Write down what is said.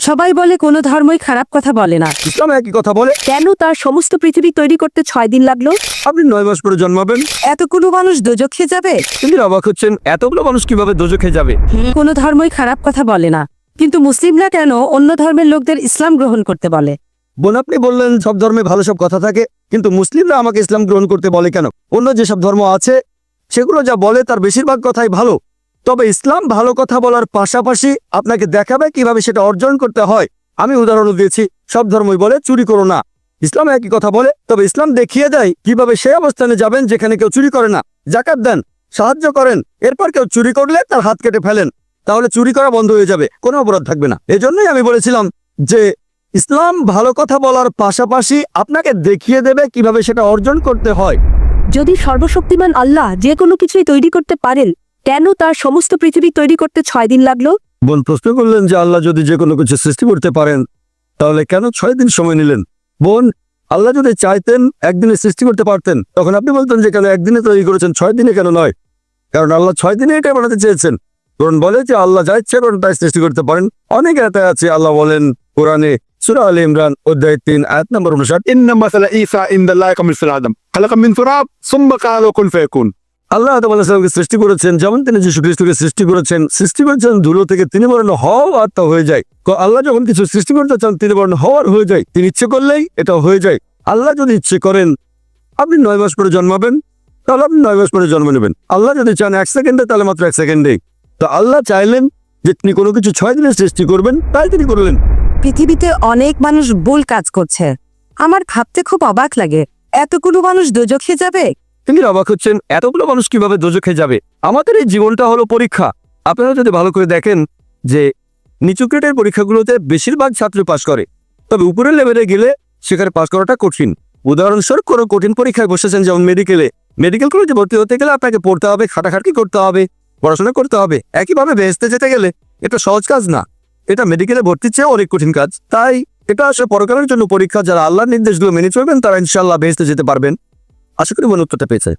সবাই বলে কোনো ধর্মই খারাপ কথা বলে না, ইসলাম একই কথা বলে। কেন তার সমস্ত পৃথিবী তৈরি করতে 6 দিন লাগলো? আপনি 9 মাস পরে জন্মাবেন। এতগুলো মানুষ দোজখে যাবে? তিনি অবাক হচ্ছেন, এতগুলো মানুষ কিভাবে দোজখে যাবে? কোনো ধর্মই খারাপ কথা বলে না, কিন্তু মুসলিমরা কেন অন্য ধর্মের লোকদের ইসলাম গ্রহণ করতে বলে? বোন, আপনি বললেন সব ধর্মে ভালো সব কথা থাকে, কিন্তু মুসলিমরা আমাকে ইসলাম গ্রহণ করতে বলে কেন? অন্য যেসব ধর্ম আছে সেগুলো যা বলে তার বেশিরভাগ কথাই ভালো, তবে ইসলাম ভালো কথা বলার পাশাপাশি আপনাকে দেখাবে কিভাবে সেটা অর্জন করতে হয়। আমি উদাহরণ দিয়েছি, সব ধর্মই বলে চুরি করো না, ইসলাম একই কথা বলে, তবে ইসলাম দেখিয়ে দেয় কিভাবে সেই অবস্থানে যাবেন যেখানে কেউ চুরি করে না। জাকাত দেন, সাহায্য করেন, এরপর কেউ চুরি করলে তার হাত কেটে ফেলেন, তাহলে চুরি করা বন্ধ হয়ে যাবে, কোনো অপরাধ থাকবে না। এজন্যই আমি বলেছিলাম যে ইসলাম ভালো কথা বলার পাশাপাশি আপনাকে দেখিয়ে দেবে কিভাবে সেটা অর্জন করতে হয়। যদি সর্বশক্তিমান আল্লাহ যে কোনো কিছুই তৈরি করতে পারেন, কেন তার সমস্ত পৃথিবী তৈরি করতে 6 দিন লাগলো? বোন প্রশ্ন করলেন যে আল্লাহ যদি যে কোনো কিছু সৃষ্টি করতে পারেন তাহলে কেন 6 দিন সময় নিলেন? বোন, আল্লাহ যদি চাইতেন একদিনে সৃষ্টি করতে পারতেন, তখন আপনি বলতেন যে কেন একদিনে তৈরি করেছেন, 6 দিনে কেন নয়? কারণ আল্লাহ 6 দিনে এটা বানাতে চেয়েছেন। কোরআন বলে যে আল্লাহ যা ইচ্ছে করেন তাই সৃষ্টি করতে পারেন। অনেক আয়াতে আছে, আল্লাহ বলেন কোরআনে সূরা আলে ইমরান অধ্যায় 3 আয়াত নম্বর 59, إن مثل عيسى عند الله كمثل آدم خلق من تراب ثم قال له كن فيكون। আল্লাহ আদম আলাইহিস সালামকে সৃষ্টি করেছেন যেমন তিনি যীশু খ্রিস্টকে সৃষ্টি করেছেন ধুলো থেকে, তিনি বলেন হও আর তা হয়ে যায়। আল্লাহ যখন কিছু সৃষ্টি করতে চান তিনি বলেন হওয়ার হয়ে যায়, তিনি ইচ্ছে করলেই এটা হয়ে যায়। আল্লাহ যদি ইচ্ছে করেন আপনি 9 মাস পরে জন্মাবেন, তাহলে আপনি 9 মাস পরে জন্ম নেবেন। আল্লাহ যদি চান 1 সেকেন্ডে, তাহলে মাত্র 1 সেকেন্ডেই। তো আল্লাহ চাইলেন যে তিনি কোনো কিছু 6 দিনে সৃষ্টি করবেন, তাই তিনি করলেন। পৃথিবীতে অনেক মানুষ ভুল কাজ করছে, আমার ভাবতে খুব অবাক লাগে, এতগুলো মানুষ দোজখে যাবে? তিনি অবাক হচ্ছেন, এতগুলো মানুষ কিভাবে দোজখে যাবে? আমাদের এই জীবনটা হলো পরীক্ষা। আপনারা যদি ভালো করে দেখেন যে নিচু গ্রেডের পরীক্ষাগুলোতে বেশিরভাগ ছাত্র পাশ করে, তবে উপরের লেভেলে গেলে সেখানে পাশ করাটা কঠিন। উদাহরণস্বরূপ কোনো কঠিন পরীক্ষায় বসেছেন, যেমন মেডিকেল কলেজে ভর্তি হতে গেলে আপনাকে পড়তে হবে, খাটাখাটি করতে হবে, পড়াশোনা করতে হবে। একইভাবে বেহেশতে যেতে গেলে এটা সহজ কাজ না, এটা মেডিকেলে ভর্তির চেয়ে অনেক কঠিন কাজ। তাই এটা আসলে পরকালের জন্য পরীক্ষা। যারা আল্লাহর নির্দেশগুলো মেনে চলবেন তারা ইনশাআল্লাহ বেহেশতে যেতে পারবেন। আশা করি মনে উত্তরটা পেয়েছে।